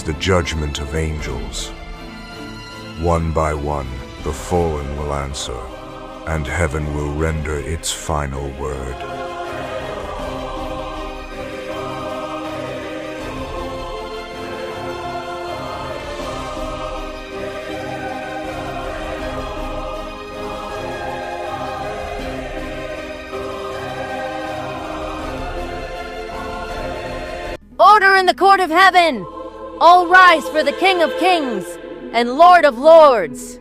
is the judgment of angels. One by one, the fallen will answer, and heaven will render its final word. Order in the court of heaven! All rise for the King of Kings and Lord of Lords!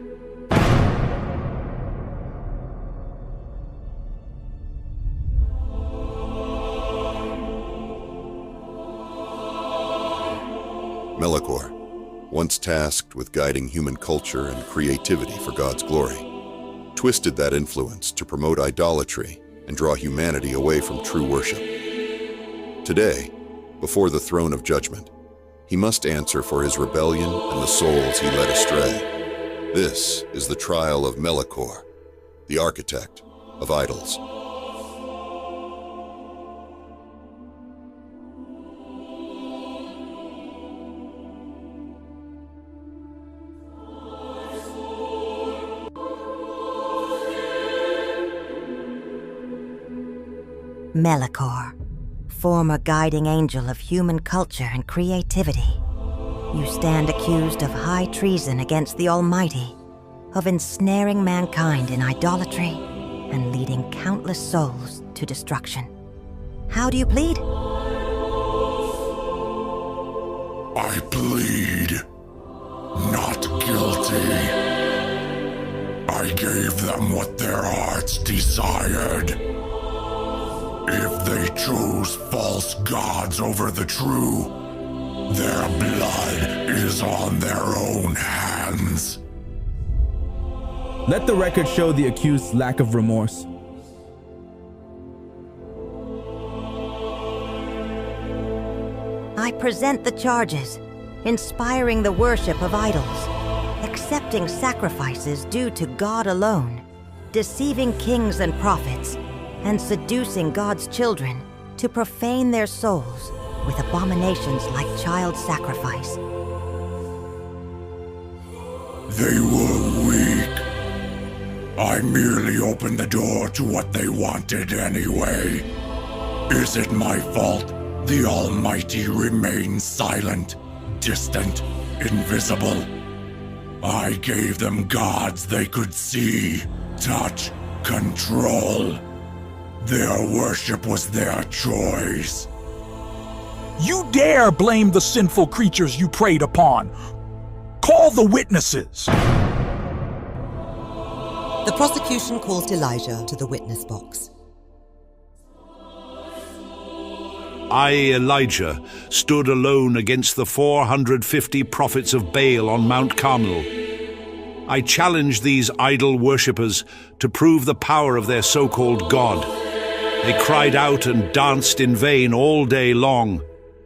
Melchior, once tasked with guiding human culture and creativity for God's glory, twisted that influence to promote idolatry and draw humanity away from true worship. Today, before the throne of judgment, he must answer for his rebellion and the souls he led astray. This is the trial of Melchior, the architect of idols. Melchior, former guiding angel of human culture and creativity. You stand accused of high treason against the Almighty, of ensnaring mankind in idolatry and leading countless souls to destruction. How do you plead? I plead not guilty. I gave them what their hearts desired. If they chose false gods over the true, their blood is on their own hands. Let the record show the accused's lack of remorse. I present the charges, inspiring the worship of idols, accepting sacrifices due to God alone, deceiving kings and prophets, and seducing God's children to profane their souls with abominations like child sacrifice. They were weak. I merely opened the door to what they wanted anyway. Is it my fault the Almighty remains silent, distant, invisible? I gave them gods they could see, touch, control. Their worship was their choice. You dare blame the sinful creatures you preyed upon. Call the witnesses. The prosecution calls Elijah to the witness box. I, Elijah, stood alone against the 450 prophets of Baal on Mount Carmel. I challenged these idol worshippers to prove the power of their so-called God. They cried out and danced in vain all day long.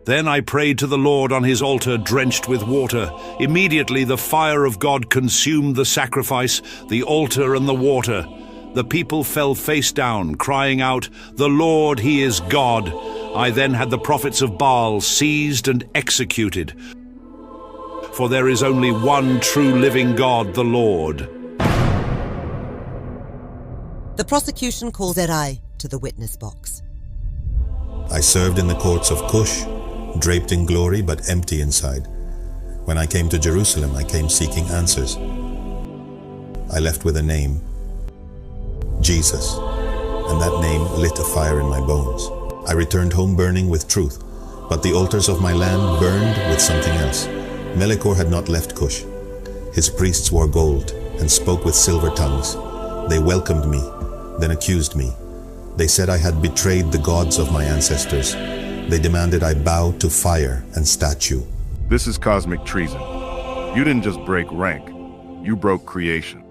Then I prayed to the Lord on his altar drenched with water. Immediately the fire of God consumed the sacrifice, the altar and the water. The people fell face down, crying out, "The Lord, he is God." I then had the prophets of Baal seized and executed. For there is only one true living God, the Lord. The prosecution calls Erai to the witness box. I served in the courts of Cush, draped in glory but empty inside. When I came to Jerusalem, I came seeking answers. I left with a name, Jesus, and that name lit a fire in my bones. I returned home burning with truth, but the altars of my land burned with something else. Melchior had not left Cush. His priests wore gold and spoke with silver tongues. They welcomed me, then accused me. They said I had betrayed the gods of my ancestors. They demanded I bow to fire and statue. This is cosmic treason. You didn't just break rank, you broke creation.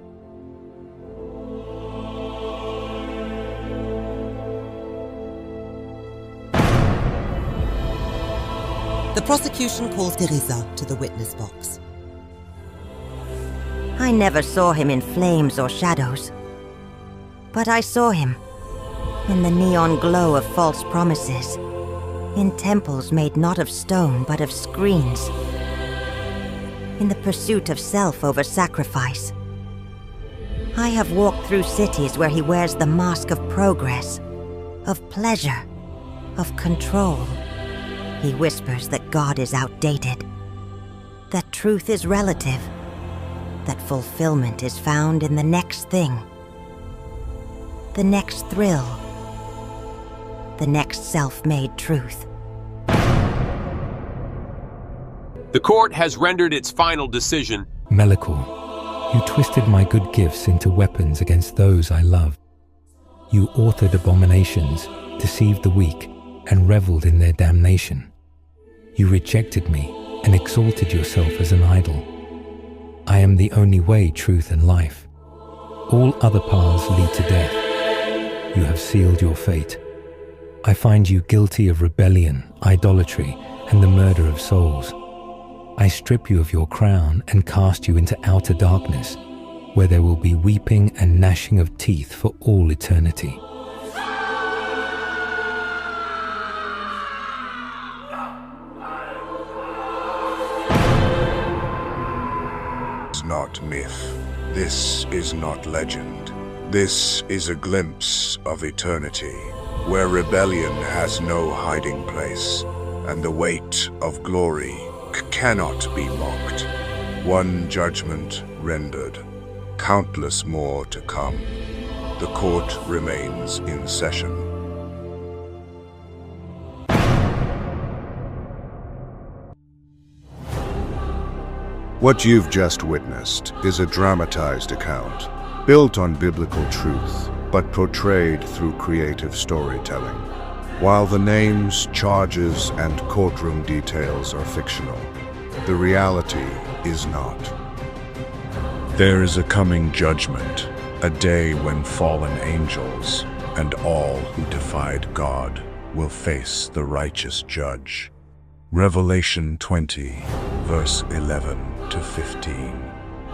The prosecution calls Teresa to the witness box. I never saw him in flames or shadows, but I saw him in the neon glow of false promises, in temples made not of stone but of screens, in the pursuit of self over sacrifice. I have walked through cities where he wears the mask of progress, of pleasure, of control. He whispers that God is outdated, that truth is relative, that fulfillment is found in the next thing, the next thrill, the next self-made truth. The court has rendered its final decision. Melikor, you twisted my good gifts into weapons against those I love. You authored abominations, deceived the weak, and reveled in their damnation. You rejected me and exalted yourself as an idol. I am the only way, truth, and life. All other paths lead to death. You have sealed your fate. I find you guilty of rebellion, idolatry, and the murder of souls. I strip you of your crown and cast you into outer darkness, where there will be weeping and gnashing of teeth for all eternity. This is not myth. This is not legend. This is a glimpse of eternity, where rebellion has no hiding place, and the weight of glory cannot be mocked. One judgment rendered, countless more to come. The court remains in session. What you've just witnessed is a dramatized account, built on biblical truth, but portrayed through creative storytelling. While the names, charges, and courtroom details are fictional, the reality is not. There is a coming judgment, a day when fallen angels and all who defied God will face the righteous judge. Revelation 20, verse 11 to 15.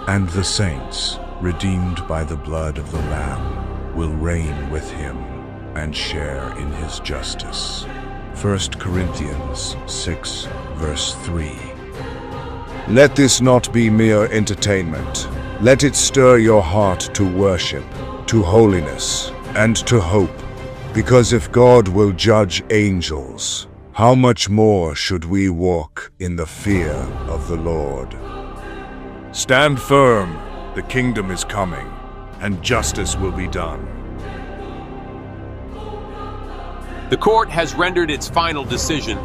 And the saints, redeemed by the blood of the Lamb, will reign with him and share in his justice. 1 Corinthians 6, verse 3. Let this not be mere entertainment. Let it stir your heart to worship, to holiness, and to hope. Because if God will judge angels, how much more should we walk in the fear of the Lord? Stand firm, the kingdom is coming, and justice will be done. The court has rendered its final decision.